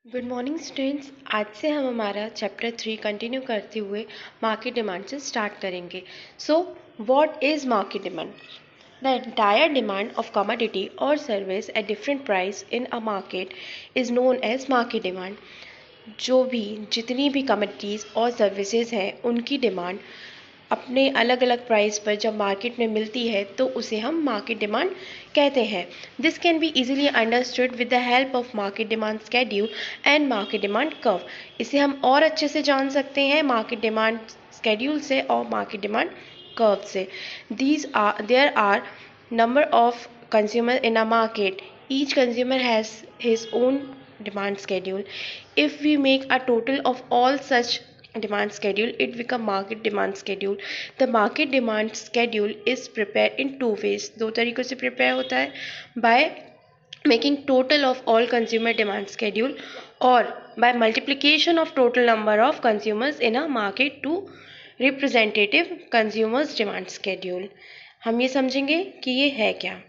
Good morning students. आज से हम हमारा चैप्टर 3 कंटिन्यू करते हुए मार्केट डिमांड से स्टार्ट करेंगे। So what is market demand? The entire demand of commodity और service at different price in a market is known as market demand. जितनी भी कमोडिटीज़ और सर्विसेज हैं उनकी डिमांड अपने अलग अलग प्राइस पर जब मार्केट में मिलती है तो उसे हम मार्केट डिमांड कहते हैं। This can be easily understood with the help of market demand schedule and market demand curve. इसे हम और अच्छे से जान सकते हैं मार्केट डिमांड स्केड्यूल से और मार्केट डिमांड कर्व से। There are number of consumers in a market. Each consumer has his own demand schedule. If we make a total of all such demand schedule, it become market demand schedule. The market demand schedule is prepared in two ways. दो तरीकों से prepare होता है, by making total of all consumer demand schedule or by multiplication of total number of consumers in a market to representative consumers demand schedule. हम ये समझेंगे कि ये है क्या।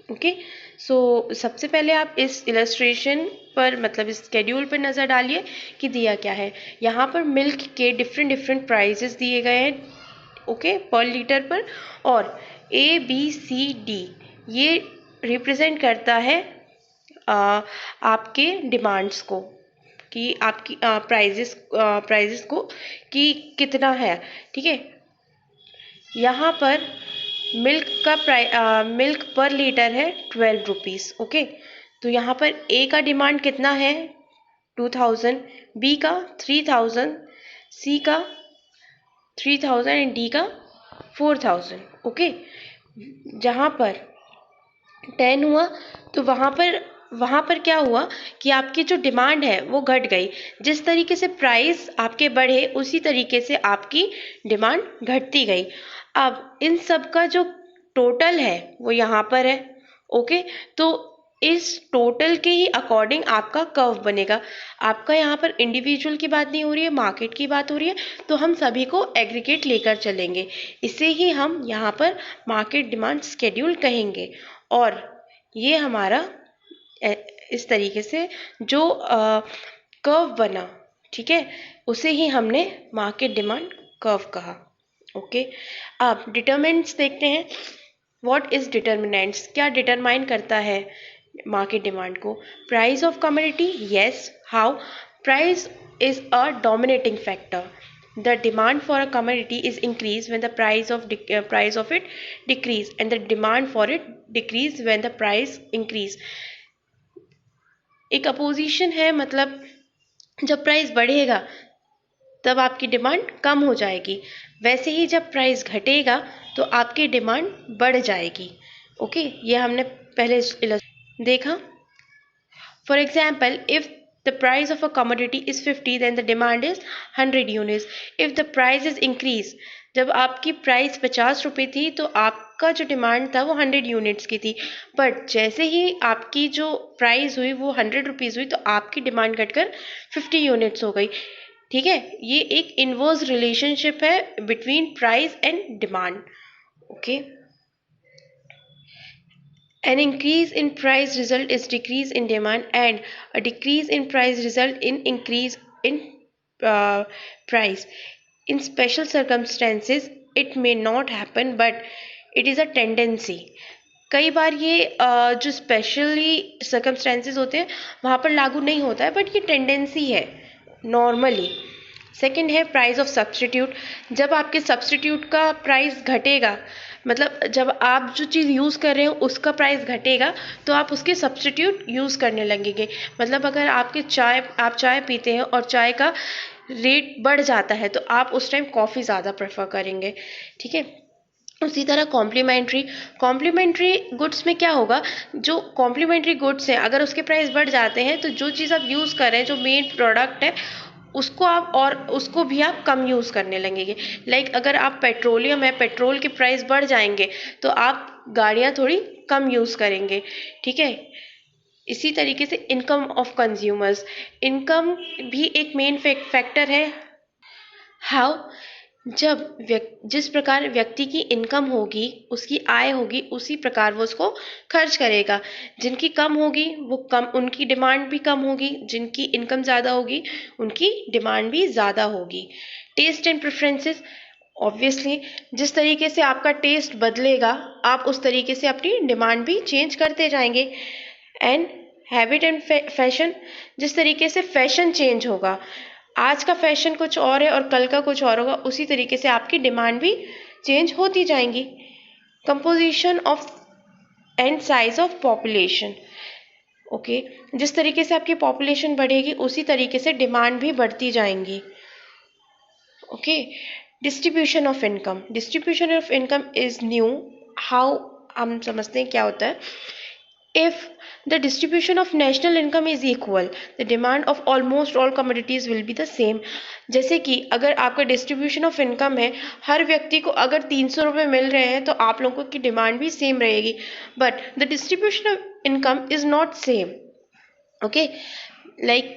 ओके, सो सबसे पहले आप इस इलस्ट्रेशन पर मतलब इस स्केड्यूल पर नज़र डालिए कि दिया क्या है। यहाँ पर मिल्क के डिफरेंट प्राइसेस दिए गए हैं, ओके, पर लीटर पर, और ABCD ये रिप्रेजेंट करता है आपके डिमांड्स को, कि आपकी प्राइजेस को कि कितना है। ठीक है, यहाँ पर मिल्क पर लीटर है 12 रुपीज़। ओके, तो यहाँ पर ए का डिमांड कितना है 2000, बी का 3000, सी का 3000 एंड डी का 4000। ओके, जहाँ पर 10 हुआ तो वहाँ पर क्या हुआ कि आपकी जो डिमांड है वो घट गई। जिस तरीके से प्राइस आपके बढ़े उसी तरीके से आपकी डिमांड घटती गई। अब इन सब का जो टोटल है वो यहाँ पर है। ओके, तो इस टोटल के ही अकॉर्डिंग आपका कर्व बनेगा। आपका यहाँ पर इंडिविजुअल की बात नहीं हो रही है, मार्केट की बात हो रही है, तो हम सभी को एग्रीगेट लेकर चलेंगे। इसे ही हम यहाँ पर मार्केट डिमांड स्केड्यूल कहेंगे। और ये हमारा इस तरीके से जो कर्व बना, ठीक है, उसे ही हमने मार्केट डिमांड कर्व कहा। ओके, अब डिटरमिनेंट्स देखते हैं। What is determinants? क्या डिटरमाइन करता है मार्केट डिमांड को? Price of commodity, yes. How? Price is a dominating factor. The demand for a commodity is increased when the price of it decrease, and the demand for it decrease when the price increase. एक opposition है, मतलब जब price बढ़ेगा तब आपकी demand कम हो जाएगी, वैसे ही जब प्राइस घटेगा तो आपकी डिमांड बढ़ जाएगी। ओके, ये हमने पहले देखा। For example, if the price of a commodity is 50, then the demand is 100 units. If the price is increase, जब आपकी प्राइस 50 रुपये थी तो आपका जो डिमांड था वो 100 यूनिट्स की थी, बट जैसे ही आपकी जो प्राइस हुई वो 100 रुपीज़ हुई तो आपकी डिमांड घटकर 50 यूनिट्स हो गई। ठीक है, ये एक इनवर्स रिलेशनशिप है between price and demand. Okay, an increase in price result is decrease in demand, and a decrease in price result in increase in price. In special circumstances it may not happen, but it is a tendency. कई बार ये जो specially circumstances होते हैं वहाँ पर लागू नहीं होता है, बट ये टेंडेंसी है नॉर्मली। सेकंड है प्राइस ऑफ सब्सटीट्यूट। जब आपके सब्सटीट्यूट का प्राइस घटेगा, मतलब जब आप जो चीज़ यूज़ कर रहे हो उसका प्राइस घटेगा तो आप उसके सब्सटीट्यूट यूज़ करने लगेंगे। मतलब अगर आप चाय पीते हैं और चाय का रेट बढ़ जाता है तो आप उस टाइम कॉफ़ी ज़्यादा प्रेफर करेंगे। ठीक है, उसी तरह कॉम्प्लीमेंट्री गुड्स में क्या होगा, जो कॉम्प्लीमेंट्री गुड्स हैं अगर उसके प्राइस बढ़ जाते हैं तो जो चीज़ आप यूज़ कर रहे हैं, जो मेन प्रोडक्ट है, उसको भी आप कम यूज़ करने लगेंगे। लाइक अगर आप पेट्रोलियम है, पेट्रोल के प्राइस बढ़ जाएंगे तो आप गाड़ियाँ थोड़ी कम यूज़ करेंगे। ठीक है, इसी तरीके से इनकम ऑफ कंज्यूमर्स, इनकम भी एक मेन फैक्टर है। हाउ? जिस प्रकार व्यक्ति की इनकम होगी, उसकी आय होगी, उसी प्रकार वो उसको खर्च करेगा। जिनकी कम होगी वो कम, उनकी डिमांड भी कम होगी, जिनकी इनकम ज़्यादा होगी उनकी डिमांड भी ज़्यादा होगी। टेस्ट एंड प्रेफरेंसेस, ऑब्वियसली जिस तरीके से आपका टेस्ट बदलेगा आप उस तरीके से अपनी डिमांड भी चेंज करते जाएंगे। एंड हैबिट एंड फैशन, जिस तरीके से फैशन चेंज होगा, आज का फैशन कुछ और है और कल का कुछ और होगा, उसी तरीके से आपकी डिमांड भी चेंज होती जाएंगी। Composition of and size of population, okay, जिस तरीके से आपकी पॉपुलेशन बढ़ेगी उसी तरीके से डिमांड भी बढ़ती जाएंगी। Okay, distribution of income, distribution of income is new. How, हम समझते हैं क्या होता है। If the distribution of national income is equal, the demand of almost all commodities will be the same. जैसे कि अगर आपका डिस्ट्रीब्यूशन ऑफ इनकम है, हर व्यक्ति को अगर 300 रुपये मिल रहे हैं तो आप लोगों की डिमांड भी सेम रहेगी, but the distribution of income is not same. Okay, like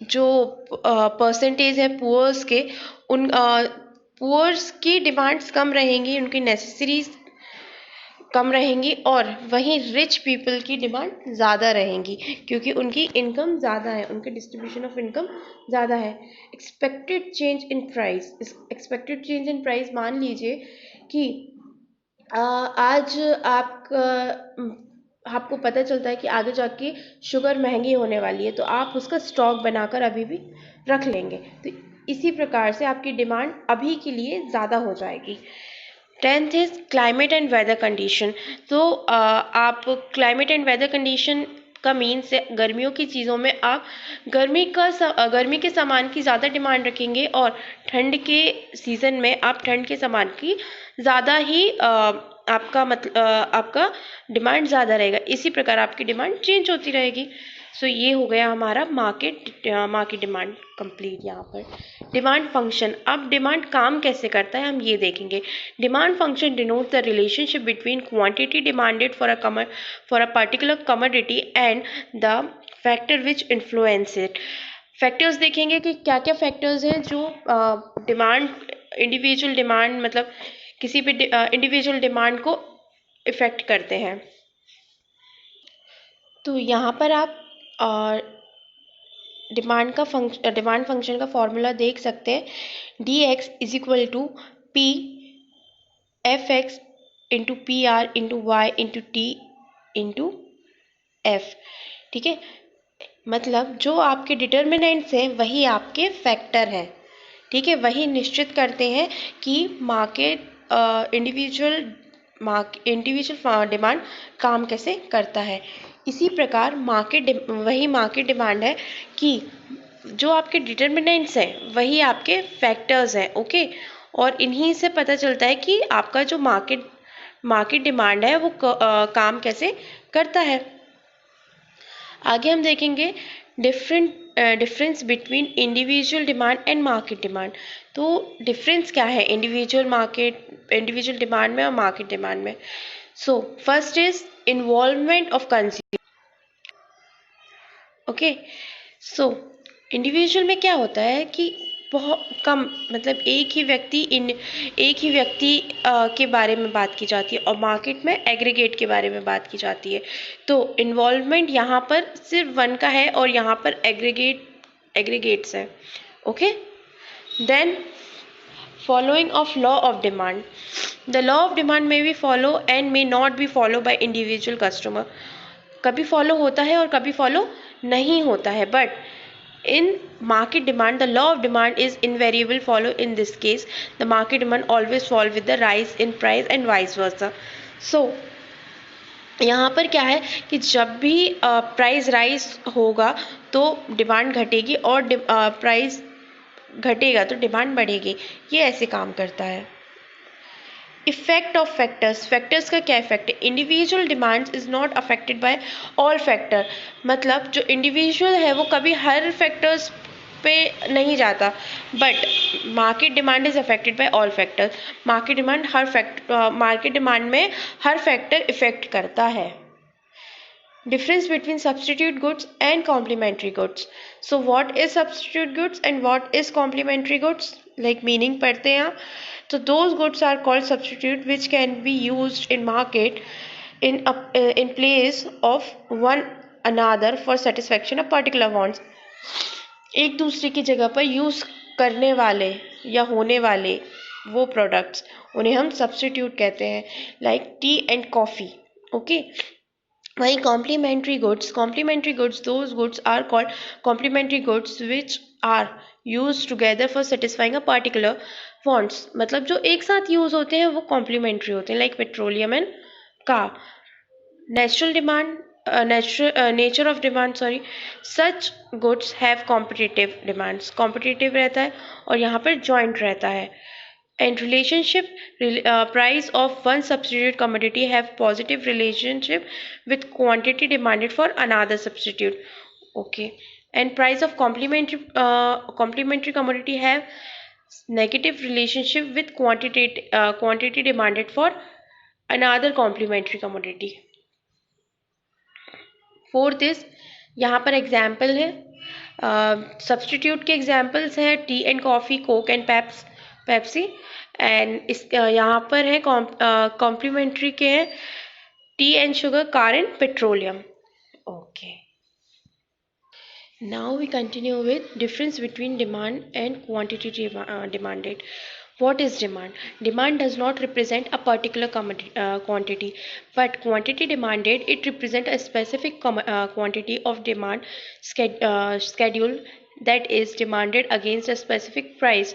जो परसेंटेज है पुअर्स के, उन पुअर्स की डिमांड्स कम रहेंगी, उनकी नेसेसरीज कम रहेंगी, और वहीं रिच पीपल की डिमांड ज़्यादा रहेंगी क्योंकि उनकी इनकम ज़्यादा है, उनके डिस्ट्रीब्यूशन ऑफ इनकम ज़्यादा है। Expected change in price, expected change in price, मान लीजिए कि आज आपको पता चलता है कि आगे जाके शुगर महंगी होने वाली है, तो आप उसका स्टॉक बनाकर अभी भी रख लेंगे, तो इसी प्रकार से आपकी डिमांड अभी के लिए ज़्यादा हो जाएगी। 10th is climate and weather condition. तो आप क्लाइमेट एंड वेदर कंडीशन का मीन्स है गर्मियों की चीज़ों में आप गर्मी के सामान की ज़्यादा डिमांड रखेंगे और ठंड के सीज़न में आप ठंड के सामान की ज़्यादा ही आपका डिमांड ज़्यादा रहेगा। इसी प्रकार आपकी डिमांड चेंज होती रहेगी। सो ये हो गया हमारा मार्केट डिमांड कंप्लीट। यहाँ पर डिमांड फंक्शन, अब डिमांड काम कैसे करता है हम ये देखेंगे। Demand function denote the relationship between quantity demanded for a particular commodity and the factor which influence it. Factors देखेंगे कि क्या क्या फैक्टर्स हैं जो डिमांड, इंडिविजुअल डिमांड, मतलब किसी भी इंडिविजुअल डिमांड को इफेक्ट करते हैं। तो यहाँ पर आप डिमांड फंक्शन का फॉर्मूला देख सकते हैं। dx is equal to P F X into P R into Y into T into F. ठीक है, मतलब जो आपके डिटर्मिनेंट्स हैं वही आपके फैक्टर हैं। ठीक है, वही निश्चित करते हैं कि इंडिविजुअल डिमांड काम कैसे करता है। इसी प्रकार वही मार्केट डिमांड है कि जो आपके डिटर्मिनेंट्स हैं वही आपके फैक्टर्स हैं। ओके, और इन्हीं से पता चलता है कि आपका जो मार्केट डिमांड है वो काम कैसे करता है। आगे हम देखेंगे difference between individual demand and market demand. तो डिफरेंस क्या है इंडिविजुअल डिमांड में और मार्केट डिमांड में। So first is involvement of consumer. Okay, so individual में क्या होता है कि बहुत कम, मतलब एक ही व्यक्ति के बारे में बात की जाती है, और मार्केट में एग्रीगेट के बारे में बात की जाती है। तो इन्वॉल्वमेंट यहाँ पर सिर्फ वन का है और यहाँ पर एग्रीगेट्स है। Okay, then following of law of demand. The law of demand may be follow and may not be follow by individual customer. कभी फॉलो होता है और कभी फॉलो नहीं होता है, but in market demand the law of demand is invariable follow. In this case the market demand always fall with the rise in price and vice versa. So यहाँ पर क्या है कि जब भी प्राइस राइज होगा तो डिमांड घटेगी और प्राइस घटेगा तो डिमांड बढ़ेगी। ये ऐसे काम करता है। इफेक्ट ऑफ फैक्टर्स का क्या इफेक्ट है। Individual demands is not affected by all factor, मतलब जो इंडिविजुअल है वो कभी हर फैक्टर्स पे नहीं जाता, but market demand is affected by all factors. Market demand में हर फैक्टर इफेक्ट करता है। difference between substitute goods and complementary goods. So what is substitute goods and what is complementary goods? Like meaning पढ़ते हैं. So those goods are called substitute which can be used in market in place of one another for satisfaction of particular wants. एक दूसरे की जगह पर use करने वाले या होने वाले वो प्रोडक्ट्स उन्हें हम सब्स्टिट्यूट कहते हैं, like T and coffee. Okay. वहीं complementary goods those goods are called complementary goods which are used together for satisfying a particular wants. मतलब जो एक साथ यूज होते हैं वो complementary होते हैं, like petroleum and car. Nature of demand, such goods have competitive demands. Competitive रहता है और यहाँ पर joint रहता है. And price of one substitute commodity have positive relationship with quantity demanded for another substitute. Okay. And price of complementary commodity have negative relationship with quantity demanded for another complementary commodity. Fourth is, यहाँ पर example है, substitute के examples हैं tea and coffee, Coke and Pepsi. And इस यहाँ पर है complementary के हैं tea and sugar, car and petroleum. Okay. Now we continue with difference between demand and quantity demanded. What is demand? Demand does not represent a particular quantity, but quantity demanded, it represents a specific quantity of demand schedule that is demanded against a specific price.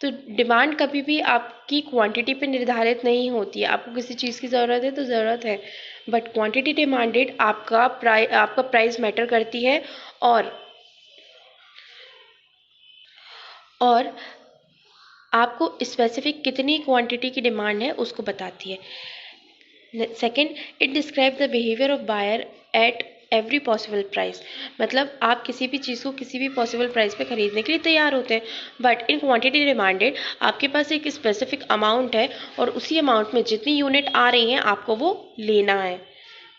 तो demand कभी भी आपकी quantity पे निर्धारित नहीं होती है. आपको किसी चीज़ की ज़रूरत है तो ज़रूरत है, बट क्वांटिटी डिमांडेड आपका प्राइस मैटर करती है और आपको स्पेसिफिक कितनी क्वांटिटी की डिमांड है उसको बताती है. Second, it describe the behaviour of buyer at every possible price. मतलब आप किसी भी चीज़ को किसी भी पॉसिबल प्राइस पे खरीदने के लिए तैयार होते हैं, बट इन क्वांटिटी डिमांडेड आपके पास एक स्पेसिफिक अमाउंट है और उसी अमाउंट में जितनी यूनिट आ रही हैं आपको वो लेना है.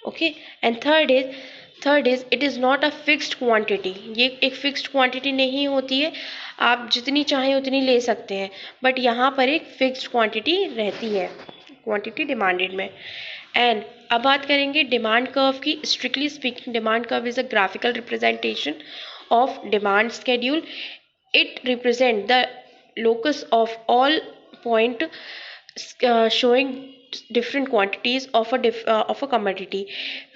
Okay. And third is it is not a fixed quantity. ये एक फिक्स्ड क्वांटिटी नहीं होती है, आप जितनी चाहें उतनी ले सकते हैं, बट यहाँ पर एक फिक्स्ड क्वांटिटी रहती है क्वांटिटी डिमांडेड में. एंड अब बात करेंगे डिमांड कर्व की. Strictly speaking demand curve is a graphical representation of demand schedule. It represent the locus of all point showing different quantities of a commodity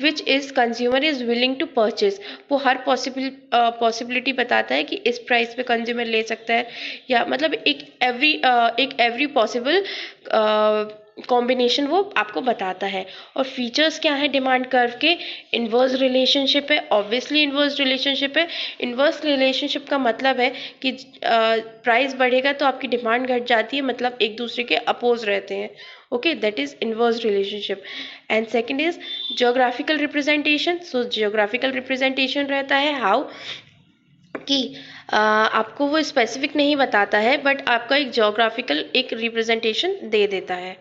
which is consumer is willing to purchase. वो हर possibility बताता है कि इस price पे consumer ले सकता है, या मतलब एक every possible कॉम्बिनेशन वो आपको बताता है. और फीचर्स क्या है डिमांड कर्व के? इन्वर्स रिलेशनशिप है, ऑब्वियसली इन्वर्स रिलेशनशिप है. इन्वर्स रिलेशनशिप का मतलब है कि प्राइस बढ़ेगा तो आपकी डिमांड घट जाती है, मतलब एक दूसरे के अपोज रहते हैं. Okay, that is inverse relationship. And second is geographical representation. So geographical representation रहता है हाउ कि आपको वो स्पेसिफिक नहीं बताता है, बट आपका एक जियोग्राफिकल एक रिप्रेजेंटेशन दे देता है.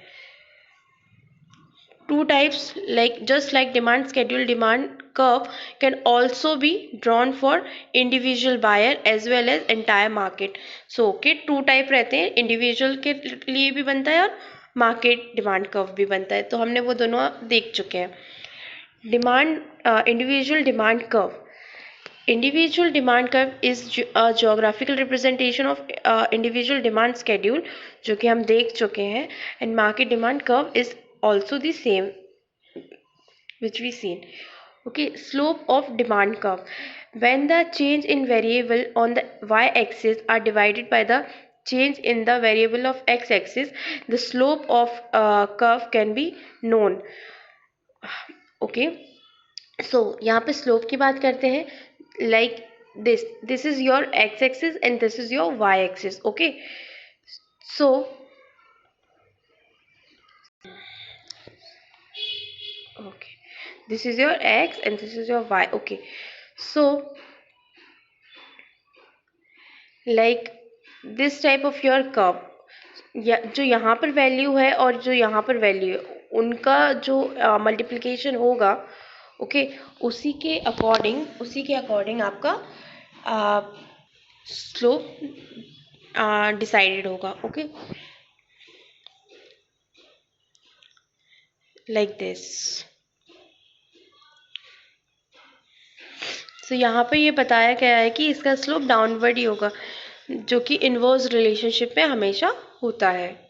Two types, just like demand schedule, demand curve can also be drawn for individual buyer as well as entire market. So two type रहते हैं, individual के लिए भी बनता है और market demand curve भी बनता है. तो हमने वो दोनों देख चुके हैं. Individual demand curve. Individual demand curve is a geographical representation of individual demand schedule, जो कि हम देख चुके हैं. And market demand curve is also the same which we seen. Okay, slope of demand curve. When the change in variable on the y-axis are divided by the change in the variable of x-axis, the slope of curve can be known. Okay, so यहाँ पे slope की बात करते हैं. Like this is your x-axis and this is your y-axis. Okay, so this is your x and this is your y. Okay, so like this type of your curve, जो यहाँ पर value है और जो यहाँ पर वैल्यू है उनका जो मल्टीप्लिकेशन होगा ओके, उसी के अकॉर्डिंग आपका स्लोप डिसाइडेड होगा। Okay, like this. तो यहाँ पे ये बताया गया है कि इसका स्लोप डाउनवर्ड ही होगा, जो कि इनवर्स रिलेशनशिप में हमेशा होता है।